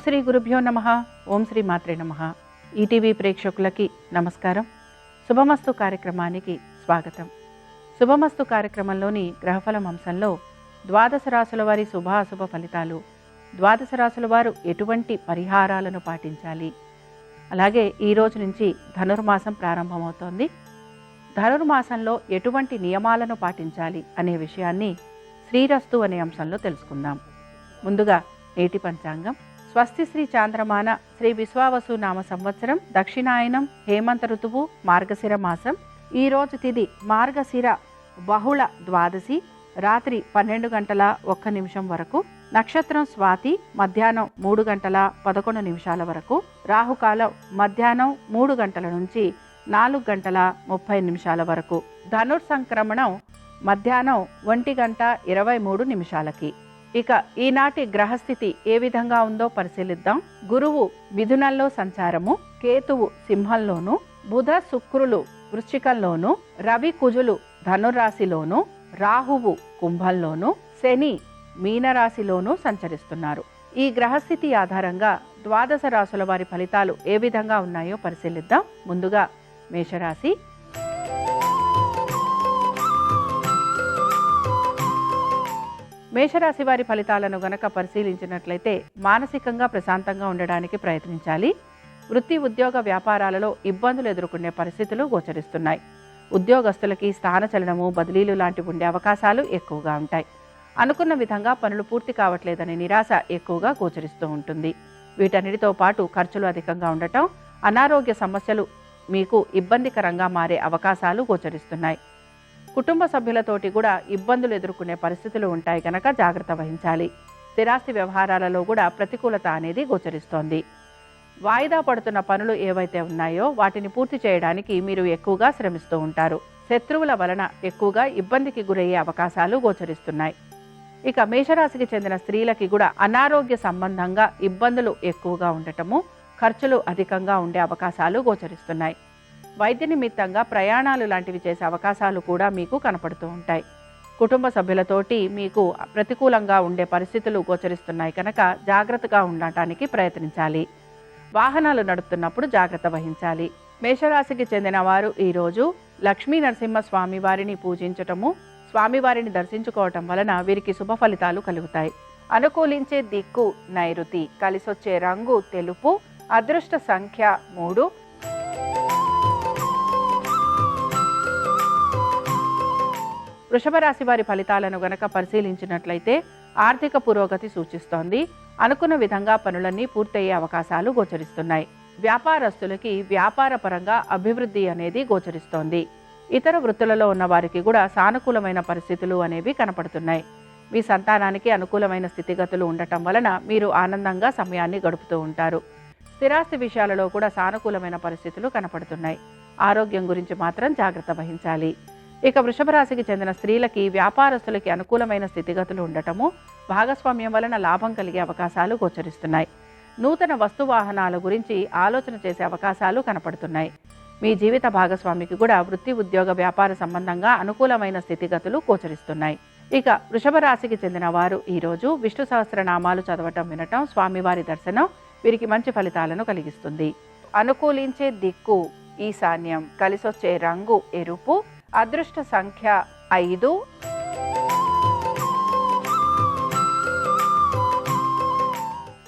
శ్రీ గురుభ్యో నమః. ఓం శ్రీ మాత్రే నమః. ఈటీవీ ప్రేక్షకులకి నమస్కారం. శుభమస్తు కార్యక్రమానికి స్వాగతం. శుభమస్తు కార్యక్రమంలోని గ్రహఫలం అంశంలో ద్వాదశ రాశుల వారి శుభాశుభ ఫలితాలు, ద్వాదశ రాశుల వారు ఎటువంటి పరిహారాలను పాటించాలి, అలాగే ఈ రోజు నుంచి ధనుర్మాసం ప్రారంభమవుతోంది. ధనుర్మాసంలో ఎటువంటి నియమాలను పాటించాలి అనే విషయాన్ని శ్రీరస్తు అనే అంశంలో తెలుసుకుందాం. ముందుగా నేటి పంచాంగం. స్వస్తి శ్రీ చాంద్రమాన శ్రీ విశ్వావసు నామ సంవత్సరం, దక్షిణాయనం, హేమంత ఋతువు, మార్గశిర మాసం. ఈరోజు తిథి మార్గశిర బహుళ ద్వాదశి, రాత్రి 12 గంటల 1 నిమిషం వరకు. నక్షత్రం స్వాతి, మధ్యాహ్నం 3 గంటల 11 నిమిషాల వరకు. రాహుకాలం మధ్యాహ్నం 3 గంటల నుంచి 4 గంటల 30 నిమిషాల వరకు. ధనుర్సంక్రమణం మధ్యాహ్నం 1 గంట 23 నిమిషాలకి. ఇక ఈనాటి గ్రహస్థితి ఏ విధంగా ఉందో పరిశీలిద్దాం. గురువు మిథునంలో సంచారము, కేతువు సింహంలోను, బుధ శుక్రులు వృశ్చికంలోను, రవి కుజులు ధనురాశిలోను, రాహువు కుంభంలోను, శని మీనరాశిలోను సంచరిస్తున్నారు. ఈ గ్రహస్థితి ఆధారంగా ద్వాదశ రాశుల వారి ఫలితాలు ఏ విధంగా ఉన్నాయో పరిశీలిద్దాం. ముందుగా మేషరాశి. మేషరాశి వారి ఫలితాలను గనక పరిశీలించినట్లయితే మానసికంగా ప్రశాంతంగా ఉండడానికి ప్రయత్నించాలి. వృత్తి ఉద్యోగ వ్యాపారాలలో ఇబ్బందులు ఎదుర్కొనే పరిస్థితులు గోచరిస్తున్నాయి. ఉద్యోగస్తులకి స్థానచలనము, బదిలీలు లాంటివి ఉండే అవకాశాలు ఎక్కువగా ఉంటాయి. అనుకున్న విధంగా పనులు పూర్తి కావట్లేదనే నిరాశ ఎక్కువగా గోచరిస్తూ ఉంటుంది. వీటన్నిటితో పాటు ఖర్చులు అధికంగా ఉండటం, అనారోగ్య సమస్యలు మీకు ఇబ్బందికరంగా మారే అవకాశాలు గోచరిస్తున్నాయి. కుటుంబ సభ్యులతోటి కూడా ఇబ్బందులు ఎదుర్కొనే పరిస్థితులు ఉంటాయి కనుక జాగ్రత్త వహించాలి. స్థిరాస్తి వ్యవహారాలలో కూడా ప్రతికూలత అనేది గోచరిస్తోంది. వాయిదా పడుతున్న పనులు ఏవైతే ఉన్నాయో వాటిని పూర్తి చేయడానికి మీరు ఎక్కువగా శ్రమిస్తూ ఉంటారు. శత్రువుల వలన ఎక్కువగా ఇబ్బందికి గురయ్యే అవకాశాలు గోచరిస్తున్నాయి. ఇక మేషరాశికి చెందిన స్త్రీలకి కూడా అనారోగ్య సంబంధంగా ఇబ్బందులు ఎక్కువగా ఉండటము, ఖర్చులు అధికంగా ఉండే అవకాశాలు గోచరిస్తున్నాయి. వైద్య నిమిత్తంగా ప్రయాణాలు లాంటివి చేసే అవకాశాలు కూడా మీకు కనపడుతూ ఉంటాయి. కుటుంబ సభ్యులతోటి మీకు ప్రతికూలంగా ఉండే పరిస్థితులు గోచరిస్తున్నాయి కనుక జాగ్రత్తగా ఉండటానికి ప్రయత్నించాలి. వాహనాలు నడుపుతున్నప్పుడు జాగ్రత్త వహించాలి. మేషరాశికి చెందిన వారు ఈరోజు లక్ష్మీ నరసింహస్వామి వారిని పూజించటము, స్వామివారిని దర్శించుకోవటం వలన వీరికి శుభ ఫలితాలు కలుగుతాయి. అనుకూలించే దిక్కు నైరుతి, కలిసొచ్చే రంగు తెలుపు, అదృష్ట సంఖ్య 3. వృషభ రాశి వారి ఫలితాలను గనక పరిశీలించినట్లయితే ఆర్థిక పురోగతి సూచిస్తోంది. అనుకున్న విధంగా పనులన్నీ పూర్తయ్యే అవకాశాలు గోచరిస్తున్నాయి. వ్యాపారస్తులకి వ్యాపార పరంగా అభివృద్ధి అనేది గోచరిస్తోంది. ఇతర వృత్తులలో ఉన్న వారికి కూడా సానుకూలమైన పరిస్థితులు అనేవి కనపడుతున్నాయి. మీ సంతానానికి అనుకూలమైన స్థితిగతులు ఉండటం వలన మీరు ఆనందంగా సమయాన్ని గడుపుతూ ఉంటారు. స్థిరాస్తి విషయాలలో కూడా సానుకూలమైన పరిస్థితులు కనపడుతున్నాయి. ఆరోగ్యం గురించి మాత్రం జాగ్రత్త వహించాలి. ఇక వృషభ రాశికి చెందిన స్త్రీలకి వ్యాపారస్తులకి అనుకూలమైన స్థితిగతులు ఉండటము, భాగస్వామ్యం వలన లాభం కలిగే అవకాశాలు గోచరిస్తున్నాయి. నూతన వస్తు వాహనాల గురించి ఆలోచన చేసే అవకాశాలు కనపడుతున్నాయి. మీ జీవిత భాగస్వామికి కూడా వృత్తి ఉద్యోగ వ్యాపార సంబంధంగా అనుకూలమైన స్థితిగతులు గోచరిస్తున్నాయి. ఇక వృషభ రాశికి చెందిన వారు ఈరోజు విష్ణు సహస్రనామాలు చదవటం, వినటం, స్వామివారి దర్శనం వీరికి మంచి ఫలితాలను కలిగిస్తుంది. అనుకూలించే దిక్కు ఈశాన్యం, కలిసొచ్చే రంగు ఎరుపు, అదృష్ట సంఖ్య 5.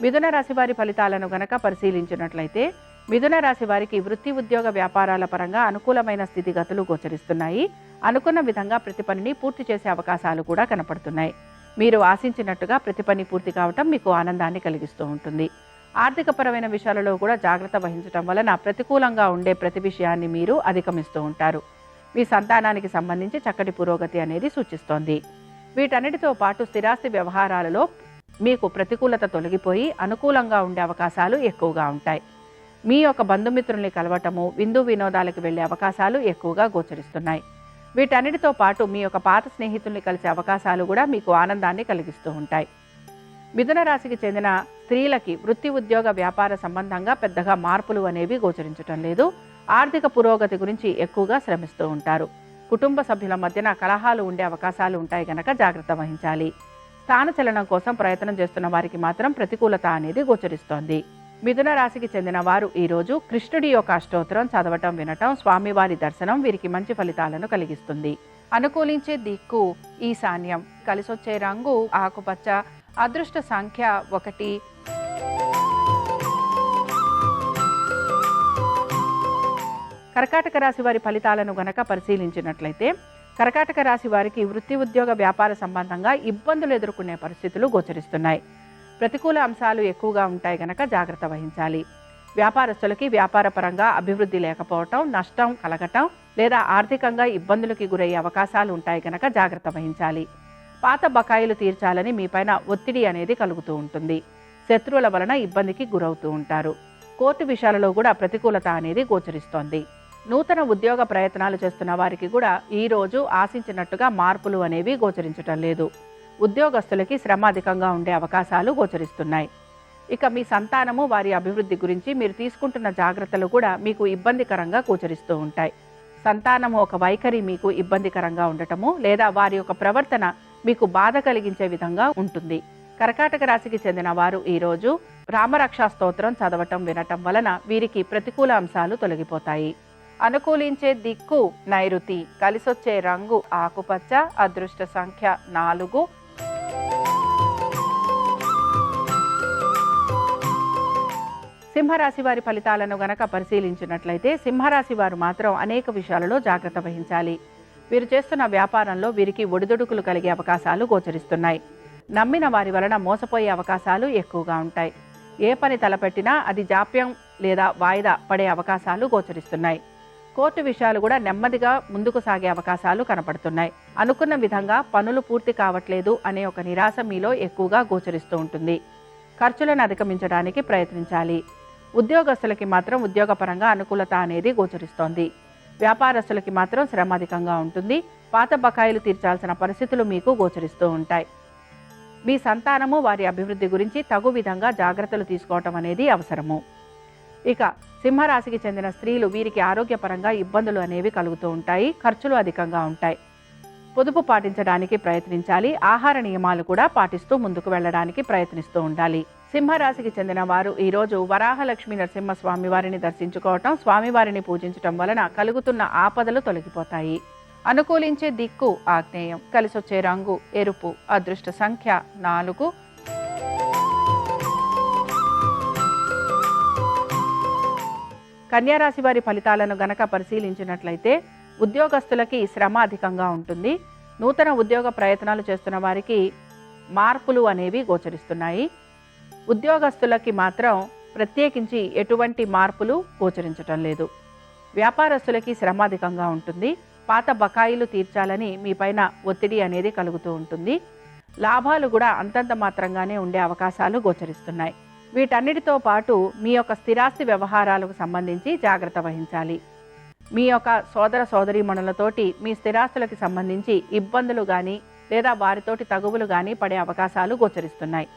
మిథున రాశి వారి ఫలితాలను గనక పరిశీలించినట్లయితే మిథున రాశి వారికి వృత్తి ఉద్యోగ వ్యాపారాల పరంగా అనుకూలమైన స్థితిగతులు గోచరిస్తున్నాయి. అనుకున్న విధంగా ప్రతి పనిని పూర్తి చేసే అవకాశాలు కూడా కనపడుతున్నాయి. మీరు ఆశించినట్టుగా ప్రతి పని పూర్తి కావటం మీకు ఆనందాన్ని కలిగిస్తూ ఉంటుంది. ఆర్థికపరమైన విషయాలలో కూడా జాగ్రత్త వహించడం వలన ప్రతికూలంగా ఉండే ప్రతి విషయాన్ని మీరు అధిగమిస్తూ ఉంటారు. మీ సంతానానికి సంబంధించి చక్కటి పురోగతి అనేది సూచిస్తోంది. వీటన్నిటితో పాటు స్థిరాస్తి వ్యవహారాలలో మీకు ప్రతికూలత తొలగిపోయి అనుకూలంగా ఉండే అవకాశాలు ఎక్కువగా ఉంటాయి. మీ యొక్క బంధుమిత్రుల్ని కలవటము, విందు వినోదాలకు వెళ్లే అవకాశాలు ఎక్కువగా గోచరిస్తున్నాయి. వీటన్నిటితో పాటు మీ యొక్క పాత స్నేహితుల్ని కలిసే అవకాశాలు కూడా మీకు ఆనందాన్ని కలిగిస్తూ ఉంటాయి. మిథున రాశికి చెందిన స్త్రీలకి వృత్తి ఉద్యోగ వ్యాపార సంబంధంగా పెద్దగా మార్పులు అనేవి గోచరించటం లేదు. ఆర్థిక పురోగతి గురించి ఎక్కువగా శ్రమిస్తూ ఉంటారు. కుటుంబ సభ్యుల మధ్యన కలహాలు ఉండే అవకాశాలు ఉంటాయి గనక జాగ్రత్త వహించాలి. స్థానచలనం కోసం ప్రయత్నం చేస్తున్న వారికి మాత్రం ప్రతికూలత అనేది గోచరిస్తోంది. మిథున రాశికి చెందిన వారు ఈరోజు కృష్ణుడి యొక్క అష్టోత్తరం చదవటం, వినటం, స్వామివారి దర్శనం వీరికి మంచి ఫలితాలను కలిగిస్తుంది. అనుకూలించే దిక్కు ఈశాన్యం, కలిసొచ్చే రంగు ఆకుపచ్చ, అదృష్ట సంఖ్య 1. కర్కాటక రాశి వారి ఫలితాలను గనక పరిశీలించినట్లయితే కర్కాటక రాశి వారికి వృత్తి, ఉద్యోగ, వ్యాపార సంబంధంగా ఇబ్బందులు ఎదుర్కొనే పరిస్థితులు గోచరిస్తున్నాయి. ప్రతికూల అంశాలు ఎక్కువగా ఉంటాయి గనక జాగ్రత్త వహించాలి. వ్యాపారస్తులకి వ్యాపార పరంగా అభివృద్ధి లేకపోవటం, నష్టం కలగటం లేదా ఆర్థికంగా ఇబ్బందులకి గురయ్యే అవకాశాలు ఉంటాయి గనక జాగ్రత్త వహించాలి. పాత బకాయిలు తీర్చాలని మీపైన ఒత్తిడి అనేది కలుగుతూ ఉంటుంది. శత్రువుల వలన ఇబ్బందికి గురవుతూ ఉంటారు. కోర్టు విషయాలలో కూడా ప్రతికూలత అనేది గోచరిస్తోంది. నూతన ఉద్యోగ ప్రయత్నాలు చేస్తున్న వారికి కూడా ఈరోజు ఆశించినట్టుగా మార్పులు అనేవి గోచరించటం లేదు. ఉద్యోగస్తులకి శ్రమ అధికంగా ఉండే అవకాశాలు గోచరిస్తున్నాయి. ఇక మీ సంతానము, వారి అభివృద్ధి గురించి మీరు తీసుకుంటున్న జాగ్రత్తలు కూడా మీకు ఇబ్బందికరంగా గోచరిస్తూ ఉంటాయి. సంతానము ఒక వైఖరి మీకు ఇబ్బందికరంగా ఉండటము లేదా వారి యొక్క ప్రవర్తన మీకు బాధ కలిగించే విధంగా ఉంటుంది. కర్కాటక రాశికి చెందిన వారు ఈరోజు రామరక్షా స్తోత్రం చదవటం, వినటం వలన వీరికి ప్రతికూల అంశాలు తొలగిపోతాయి. అనుకూలించే దిక్కు నైరుతి, కలిసొచ్చే రంగు ఆకుపచ్చ, అదృష్ట సంఖ్య 4. సింహరాశి వారి ఫలితాలను గనక పరిశీలించినట్లయితే సింహరాశి వారు మాత్రం అనేక విషయాలలో జాగ్రత్త వహించాలి. వీరు చేస్తున్న వ్యాపారంలో వీరికి ఒడిదుడుకులు కలిగే అవకాశాలు గోచరిస్తున్నాయి. నమ్మిన వారి వలన మోసపోయే అవకాశాలు ఎక్కువగా ఉంటాయి. ఏ పని తలపెట్టినా అది జాప్యం లేదా వాయిదా పడే అవకాశాలు గోచరిస్తున్నాయి. కోర్టు విషయాలు కూడా నెమ్మదిగా ముందుకు సాగే అవకాశాలు కనపడుతున్నాయి. అనుకున్న విధంగా పనులు పూర్తి కావట్లేదు అనే ఒక నిరాశ మీలో ఎక్కువగా గోచరిస్తూ ఉంటుంది. ఖర్చులను అధిగమించడానికి ప్రయత్నించాలి. ఉద్యోగస్తులకి మాత్రం ఉద్యోగపరంగా అనుకూలత అనేది గోచరిస్తోంది. వ్యాపారస్తులకి మాత్రం శ్రమ అధికంగా ఉంటుంది. పాత బకాయిలు తీర్చాల్సిన పరిస్థితులు మీకు గోచరిస్తూ ఉంటాయి. మీ సంతానము, వారి అభివృద్ధి గురించి తగు విధంగా జాగ్రత్తలు తీసుకోవటం అనేది అవసరము. ఇక సింహరాశికి చెందిన స్త్రీలు వీరికి ఆరోగ్యపరంగా ఇబ్బందులు అనేవి కలుగుతూ ఉంటాయి. ఖర్చులు అధికంగా ఉంటాయి. పొదుపు పాటించడానికి ప్రయత్నించాలి. ఆహార నియమాలు కూడా పాటిస్తూ ముందుకు వెళ్ళడానికి ప్రయత్నిస్తూ ఉండాలి. సింహరాశికి చెందిన వారు ఈరోజు వరాహలక్ష్మి నరసింహస్వామి వారిని దర్శించుకోవటం, స్వామివారిని పూజించటం వలన కలుగుతున్న ఆపదలు తొలగిపోతాయి. అనుకూలించే దిక్కు ఆగ్నేయం, కలిసొచ్చే రంగు ఎరుపు, అదృష్ట సంఖ్య 4. కన్యారాశి వారి ఫలితాలను గనక పరిశీలించినట్లయితే ఉద్యోగస్తులకి శ్రమ అధికంగా ఉంటుంది. నూతన ఉద్యోగ ప్రయత్నాలు చేస్తున్న వారికి మార్పులు అనేవి గోచరిస్తున్నాయి. ఉద్యోగస్తులకి మాత్రం ప్రత్యేకించి ఎటువంటి మార్పులు గోచరించటం లేదు. వ్యాపారస్తులకి శ్రమ అధికంగా ఉంటుంది. పాత బకాయిలు తీర్చాలని మీపైన ఒత్తిడి అనేది కలుగుతూ ఉంటుంది. లాభాలు కూడా అంతంత మాత్రంగానే ఉండే అవకాశాలు గోచరిస్తున్నాయి. వీటన్నిటితో పాటు మీ యొక్క స్థిరాస్తి వ్యవహారాలకు సంబంధించి జాగ్రత్త వహించాలి. మీ యొక్క సోదర సోదరీమణులతోటి మీ స్థిరాస్తులకు సంబంధించి ఇబ్బందులు కానీ లేదా వారితోటి తగువులు కానీ పడే అవకాశాలు గోచరిస్తున్నాయి.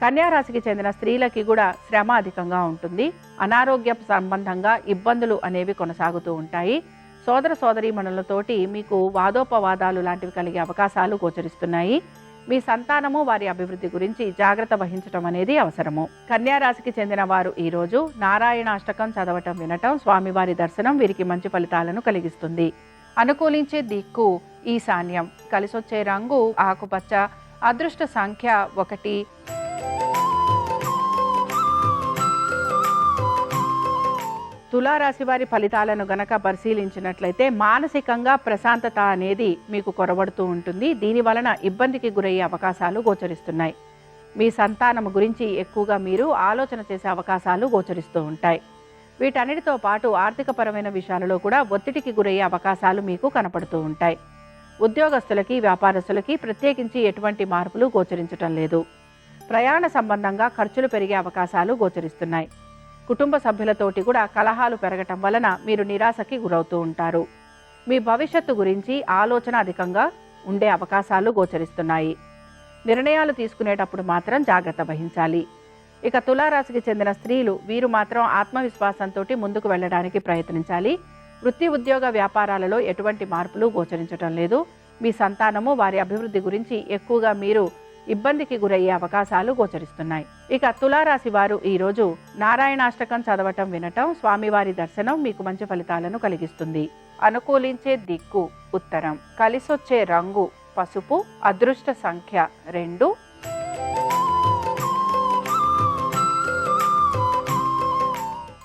కన్యారాశికి చెందిన స్త్రీలకి కూడా శ్రమ అధికంగా ఉంటుంది. అనారోగ్య సంబంధంగా ఇబ్బందులు అనేవి కొనసాగుతూ ఉంటాయి. సోదర సోదరీమణులతోటి మీకు వాదోపవాదాలు లాంటివి కలిగే అవకాశాలు గోచరిస్తున్నాయి. మీ సంతానము, వారి అభివృద్ధి గురించి జాగ్రత్త వహించటం అనేది అవసరము. కన్యారాశికి చెందిన వారు ఈరోజు నారాయణాష్టకం చదవటం, వినటం, స్వామివారి దర్శనం వీరికి మంచి ఫలితాలను కలిగిస్తుంది. అనుకూలించే దిక్కు ఈశాన్యం, కలిసొచ్చే రంగు ఆకుపచ్చ, అదృష్ట సంఖ్య 1. తులారాశి వారి ఫలితాలను గనక పరిశీలించినట్లయితే మానసికంగా ప్రశాంతత అనేది మీకు కొరబడుతూ ఉంటుంది. దీని వలన ఇబ్బందికి గురయ్యే అవకాశాలు గోచరిస్తున్నాయి. మీ సంతానము గురించి ఎక్కువగా మీరు ఆలోచన చేసే అవకాశాలు గోచరిస్తూ ఉంటాయి. వీటన్నిటితో పాటు ఆర్థికపరమైన విషయాలలో కూడా ఒత్తిడికి గురయ్యే అవకాశాలు మీకు కనపడుతూ ఉంటాయి. ఉద్యోగస్తులకి, వ్యాపారస్తులకి ప్రత్యేకించి ఎటువంటి మార్పులు గోచరించటం లేదు. ప్రయాణ సంబంధంగా ఖర్చులు పెరిగే అవకాశాలు గోచరిస్తున్నాయి. కుటుంబ సభ్యులతోటి కూడా కలహాలు పెరగటం వలన మీరు నిరాశకి గురవుతూ ఉంటారు. మీ భవిష్యత్తు గురించి ఆలోచన అధికంగా ఉండే అవకాశాలు గోచరిస్తున్నాయి. నిర్ణయాలు తీసుకునేటప్పుడు మాత్రం జాగ్రత్త వహించాలి. ఇక తులారాశికి చెందిన స్త్రీలు వీరు మాత్రం ఆత్మవిశ్వాసంతో ముందుకు వెళ్ళడానికి ప్రయత్నించాలి. వృత్తి, ఉద్యోగ, వ్యాపారాలలో ఎటువంటి మార్పులు గోచరించటం లేదు. మీ సంతానము, వారి అభివృద్ధి గురించి ఎక్కువగా మీరు ఇబ్బందికి గురయ్యే అవకాశాలు గోచరిస్తున్నాయి. ఇక తులారాశి వారు ఈరోజు నారాయణాష్టకం చదవటం వినటం, స్వామివారి దర్శనం మీకు మంచి ఫలితాలను కలిగిస్తుంది. అనుకూలించే దిక్కు ఉత్తరం, కలిసొచ్చే రంగు పసుపు, అదృష్ట సంఖ్య 2.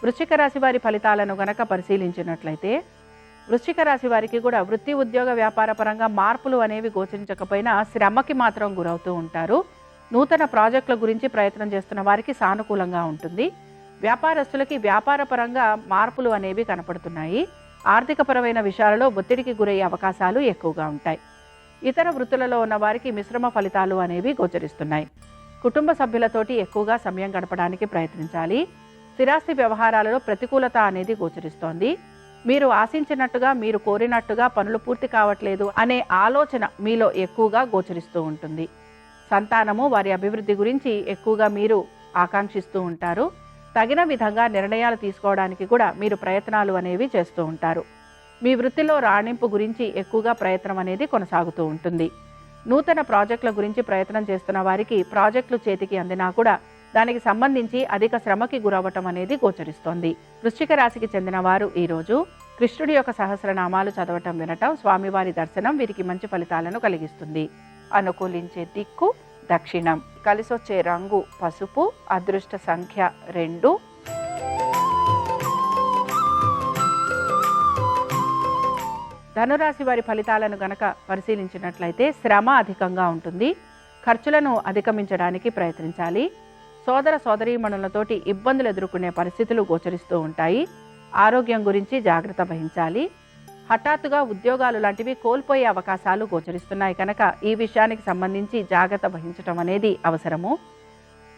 వృశ్చిక రాశి వారి ఫలితాలను గనక పరిశీలించినట్లయితే, వృశ్చిక రాశి వారికి కూడా వృత్తి ఉద్యోగ వ్యాపార పరంగా మార్పులు అనేవి గోచరించకపోయినా శ్రమకి మాత్రం గురవుతూ ఉంటారు. నూతన ప్రాజెక్టుల గురించి ప్రయత్నం చేస్తున్న వారికి సానుకూలంగా ఉంటుంది. వ్యాపారస్తులకి వ్యాపార పరంగా మార్పులు అనేవి కనపడుతున్నాయి. ఆర్థికపరమైన విషయాలలో ఒత్తిడికి గురయ్యే అవకాశాలు ఎక్కువగా ఉంటాయి. ఇతర వృత్తులలో ఉన్న వారికి మిశ్రమ ఫలితాలు అనేవి గోచరిస్తున్నాయి. కుటుంబ సభ్యులతోటి ఎక్కువగా సమయం గడపడానికి ప్రయత్నించాలి. స్థిరాస్తి వ్యవహారాలలో ప్రతికూలత అనేది గోచరిస్తోంది. మీరు ఆశించినట్టుగా, మీరు కోరినట్టుగా పనులు పూర్తి కావట్లేదు అనే ఆలోచన మీలో ఎక్కువగా గోచరిస్తూ ఉంటుంది. సంతానము, వారి అభివృద్ధి గురించి ఎక్కువగా మీరు ఆకాంక్షిస్తూ ఉంటారు. తగిన విధంగా నిర్ణయాలు తీసుకోవడానికి కూడా మీరు ప్రయత్నాలు అనేవి చేస్తూ ఉంటారు. మీ వృత్తిలో రాణింపు గురించి ఎక్కువగా ప్రయత్నం అనేది కొనసాగుతూ ఉంటుంది. నూతన ప్రాజెక్టుల గురించి ప్రయత్నం చేస్తున్న వారికి ప్రాజెక్టులు చేతికి అందినా కూడా దానికి సంబంధించి అధిక శ్రమకి గురవ్వటం అనేది గోచరిస్తోంది. వృశ్చిక రాశికి చెందిన వారు ఈరోజు కృష్ణుడి యొక్క సహస్రనామాలు చదవటం వినటం, స్వామివారి దర్శనం వీరికి మంచి ఫలితాలను కలిగిస్తుంది. అనుకూలించే దిక్కు దక్షిణం, కలిసొచ్చే రంగు పసుపు, అదృష్ట సంఖ్య 2. ధనురాశి వారి ఫలితాలను గనక పరిశీలించినట్లయితే, శ్రమ అధికంగా ఉంటుంది. ఖర్చులను అధిగమించడానికి ప్రయత్నించాలి. సోదర సోదరీమణులతోటి ఇబ్బందులు ఎదుర్కొనే పరిస్థితులు గోచరిస్తూ ఉంటాయి. ఆరోగ్యం గురించి జాగ్రత్త వహించాలి. హఠాత్తుగా ఉద్యోగాలు లాంటివి కోల్పోయే అవకాశాలు గోచరిస్తున్నాయి కనుక ఈ విషయానికి సంబంధించి జాగ్రత్త వహించడం అనేది అవసరము.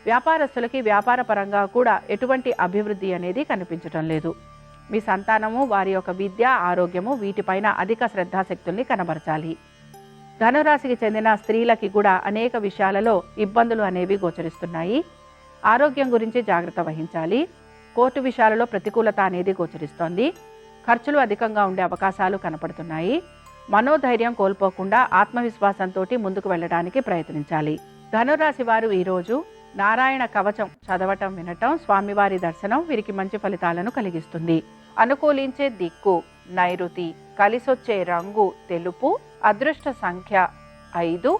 వ్యాపారస్తులకి వ్యాపార పరంగా కూడా ఎటువంటి అభివృద్ధి అనేది కనిపించడం లేదు. మీ సంతానము, వారి యొక్క విద్య, ఆరోగ్యము వీటిపైన అధిక శ్రద్ధాశక్తుల్ని కనబరచాలి. ధనురాశికి చెందిన స్త్రీలకి కూడా అనేక విషయాలలో ఇబ్బందులు అనేవి గోచరిస్తున్నాయి. ఆరోగ్యం గురించి జాగ్రత్త వహించాలి. కోర్టు విషయాలలో ప్రతికూలత అనేది గోచరిస్తోంది. ఖర్చులు అధికంగా ఉండే అవకాశాలు కనపడుతున్నాయి. మనోధైర్యం కోల్పోకుండా ఆత్మవిశ్వాసంతో ముందుకు వెళ్ళడానికి ప్రయత్నించాలి. ధనురాశి వారు ఈరోజు నారాయణ కవచం చదవటం వినటం, స్వామివారి దర్శనం వీరికి మంచి ఫలితాలను కలిగిస్తుంది. అనుకూలించే దిక్కు నైరుతి, కలిసొచ్చే రంగు తెలుపు, అదృష్ట సంఖ్య 5.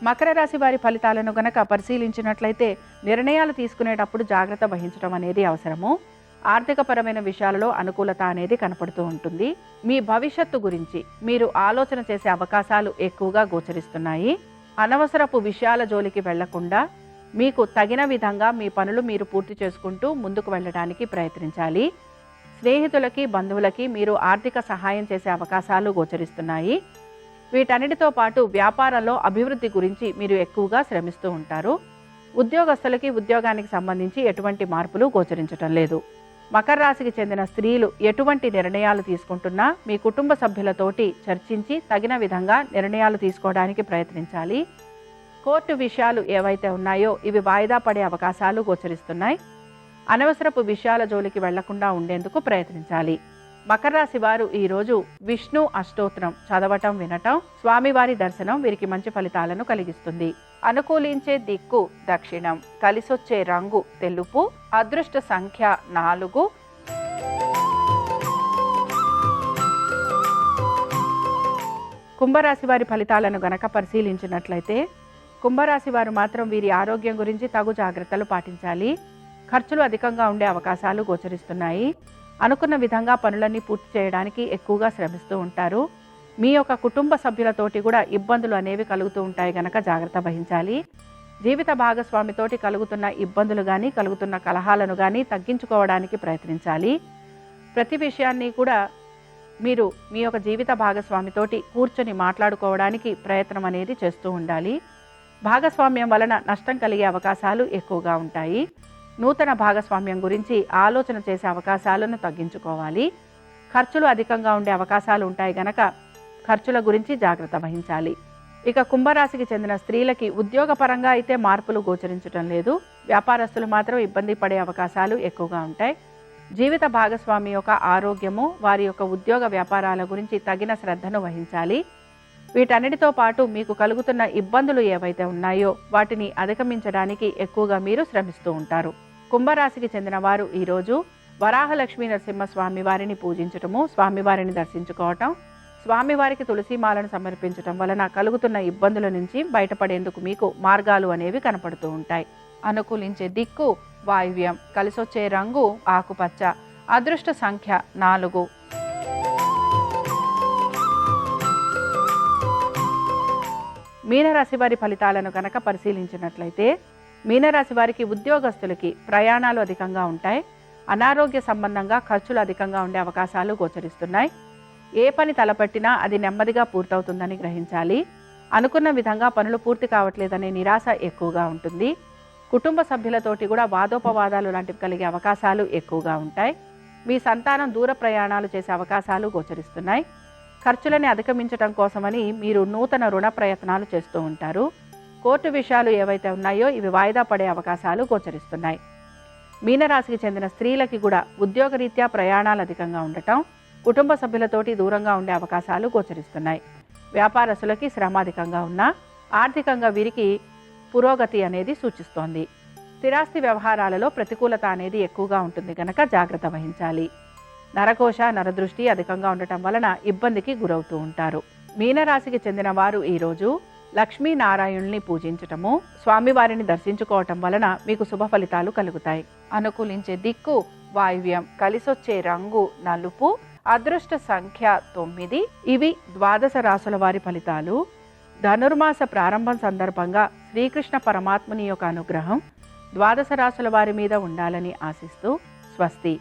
మకర రాశి వారి ఫలితాలను గనక పరిశీలించినట్లయితే, నిర్ణయాలు తీసుకునేటప్పుడు జాగ్రత్త వహించడం అనేది అవసరము. ఆర్థికపరమైన విషయాలలో అనుకూలత అనేది కనపడుతూ ఉంటుంది. మీ భవిష్యత్తు గురించి మీరు ఆలోచన చేసే అవకాశాలు ఎక్కువగా గోచరిస్తున్నాయి. అనవసరపు విషయాల జోలికి వెళ్లకుండా మీకు తగిన విధంగా మీ పనులు మీరు పూర్తి చేసుకుంటూ ముందుకు వెళ్ళడానికి ప్రయత్నించాలి. స్నేహితులకి, బంధువులకి మీరు ఆర్థిక సహాయం చేసే అవకాశాలు గోచరిస్తున్నాయి. వీటన్నిటితో పాటు వ్యాపారంలో అభివృద్ధి గురించి మీరు ఎక్కువగా శ్రమిస్తూ ఉంటారు. ఉద్యోగస్తులకి ఉద్యోగానికి సంబంధించి ఎటువంటి మార్పులు గోచరించటం లేదు. మకర రాశికి చెందిన స్త్రీలు ఎటువంటి నిర్ణయాలు తీసుకుంటున్నా మీ కుటుంబ సభ్యులతోటి చర్చించి తగిన విధంగా నిర్ణయాలు తీసుకోవడానికి ప్రయత్నించాలి. కోర్టు విషయాలు ఏవైతే ఉన్నాయో ఇవి వాయిదా పడే అవకాశాలు గోచరిస్తున్నాయి. అనవసరపు విషయాల జోలికి వెళ్లకుండా ఉండేందుకు ప్రయత్నించాలి. మకర రాశి వారు ఈరోజు విష్ణు అష్టోత్తరం చదవటం వినటం, స్వామివారి దర్శనం వీరికి మంచి ఫలితాలను కలిగిస్తుంది. అనుకూలించే దిక్కు దక్షిణం, కలిసొచ్చే రంగు తెలుపు, అదృష్ట సంఖ్య 4. కుంభరాశి వారి ఫలితాలను గనక పరిశీలించినట్లయితే, కుంభరాశి వారు మాత్రం వీరి ఆరోగ్యం గురించి తగు జాగ్రత్తలు పాటించాలి. ఖర్చులు అధికంగా ఉండే అవకాశాలు గోచరిస్తున్నాయి. అనుకున్న విధంగా పనులన్నీ పూర్తి చేయడానికి ఎక్కువగా శ్రమిస్తూ ఉంటారు. మీ యొక్క కుటుంబ సభ్యులతోటి కూడా ఇబ్బందులు అనేవి కలుగుతూ ఉంటాయి గనక జాగ్రత్త వహించాలి. జీవిత భాగస్వామితోటి కలుగుతున్న ఇబ్బందులు కానీ, కలుగుతున్న కలహాలను కానీ తగ్గించుకోవడానికి ప్రయత్నించాలి. ప్రతి విషయాన్ని కూడా మీరు మీ యొక్క జీవిత భాగస్వామితోటి కూర్చొని మాట్లాడుకోవడానికి ప్రయత్నం అనేది చేస్తూ ఉండాలి. భాగస్వామ్యం వలన నష్టం కలిగే అవకాశాలు ఎక్కువగా ఉంటాయి. నూతన భాగస్వామ్యం గురించి ఆలోచన చేసే అవకాశాలను తగ్గించుకోవాలి. ఖర్చులు అధికంగా ఉండే అవకాశాలు ఉంటాయి గనక ఖర్చుల గురించి జాగ్రత్త వహించాలి. ఇక కుంభరాశికి చెందిన స్త్రీలకి ఉద్యోగపరంగా అయితే మార్పులు గోచరించడం లేదు. వ్యాపారస్తులు మాత్రం ఇబ్బంది పడే అవకాశాలు ఎక్కువగా ఉంటాయి. జీవిత భాగస్వామి యొక్క ఆరోగ్యము, వారి యొక్క ఉద్యోగ వ్యాపారాల గురించి తగిన శ్రద్ధను వహించాలి. వీటన్నిటితో పాటు మీకు కలుగుతున్న ఇబ్బందులు ఏవైతే ఉన్నాయో వాటిని అధిగమించడానికి ఎక్కువగా మీరు శ్రమిస్తూ ఉంటారు. కుంభరాశికి చెందిన వారు ఈరోజు వరాహలక్ష్మీ నరసింహస్వామి వారిని పూజించటము, స్వామివారిని దర్శించుకోవటం, స్వామివారికి తులసిమాలను సమర్పించటం వలన కలుగుతున్న ఇబ్బందుల నుంచి బయటపడేందుకు మీకు మార్గాలు అనేవి కనపడుతూ ఉంటాయి. అనుకూలించే దిక్కు వాయువ్యం, కలిసొచ్చే రంగు ఆకుపచ్చ, అదృష్ట సంఖ్య 4. మీనరాశి వారి ఫలితాలను కనుక పరిశీలించినట్లయితే మీనరాశి వారికి ఉద్యోగస్తులకి ప్రయాణాలు అధికంగా ఉంటాయి. అనారోగ్య సంబంధంగా ఖర్చులు అధికంగా ఉండే అవకాశాలు గోచరిస్తున్నాయి. ఏ పని తలపెట్టినా అది నెమ్మదిగా పూర్తవుతుందని గ్రహించాలి. అనుకున్న విధంగా పనులు పూర్తి కావట్లేదనే నిరాశ ఎక్కువగా ఉంటుంది. కుటుంబ సభ్యులతోటి కూడా వాదోపవాదాలు లాంటివి కలిగే అవకాశాలు ఎక్కువగా ఉంటాయి. మీ సంతానం దూర ప్రయాణాలు చేసే అవకాశాలు గోచరిస్తున్నాయి. ఖర్చులని అధిగమించడం కోసమని మీరు నూతన రుణ ప్రయత్నాలు చేస్తూ ఉంటారు. కోర్టు విషయాలు ఏవైతే ఉన్నాయో ఇవి వాయిదా పడే అవకాశాలు గోచరిస్తున్నాయి. మీనరాశికి చెందిన స్త్రీలకి కూడా ఉద్యోగరీత్యా ప్రయాణాలు అధికంగా ఉండటం, కుటుంబ సభ్యులతోటి దూరంగా ఉండే అవకాశాలు గోచరిస్తున్నాయి. వ్యాపారస్తులకి శ్రమ అధికంగా ఉన్నా ఆర్థికంగా వీరికి పురోగతి అనేది సూచిస్తోంది. స్థిరాస్తి వ్యవహారాలలో ప్రతికూలత అనేది ఎక్కువగా ఉంటుంది కనుక జాగ్రత్త వహించాలి. నరకోశ, నరదృష్టి అధికంగా ఉండటం వలన ఇబ్బందికి గురవుతూ ఉంటారు. మీనరాశికి చెందిన వారు ఈరోజు లక్ష్మీనారాయణుల్ని పూజించటము, స్వామివారిని దర్శించుకోవటం వలన మీకు శుభ ఫలితాలు కలుగుతాయి. అనుకూలించే దిక్కు వాయువ్యం, కలిసొచ్చే రంగు నలుపు, అదృష్ట సంఖ్య 9. ఇవి ద్వాదశ రాశుల వారి ఫలితాలు. ధనుర్మాస ప్రారంభం సందర్భంగా శ్రీకృష్ణ పరమాత్ముని యొక్క అనుగ్రహం ద్వాదశ రాశుల వారి మీద ఉండాలని ఆశిస్తూ స్వస్తి.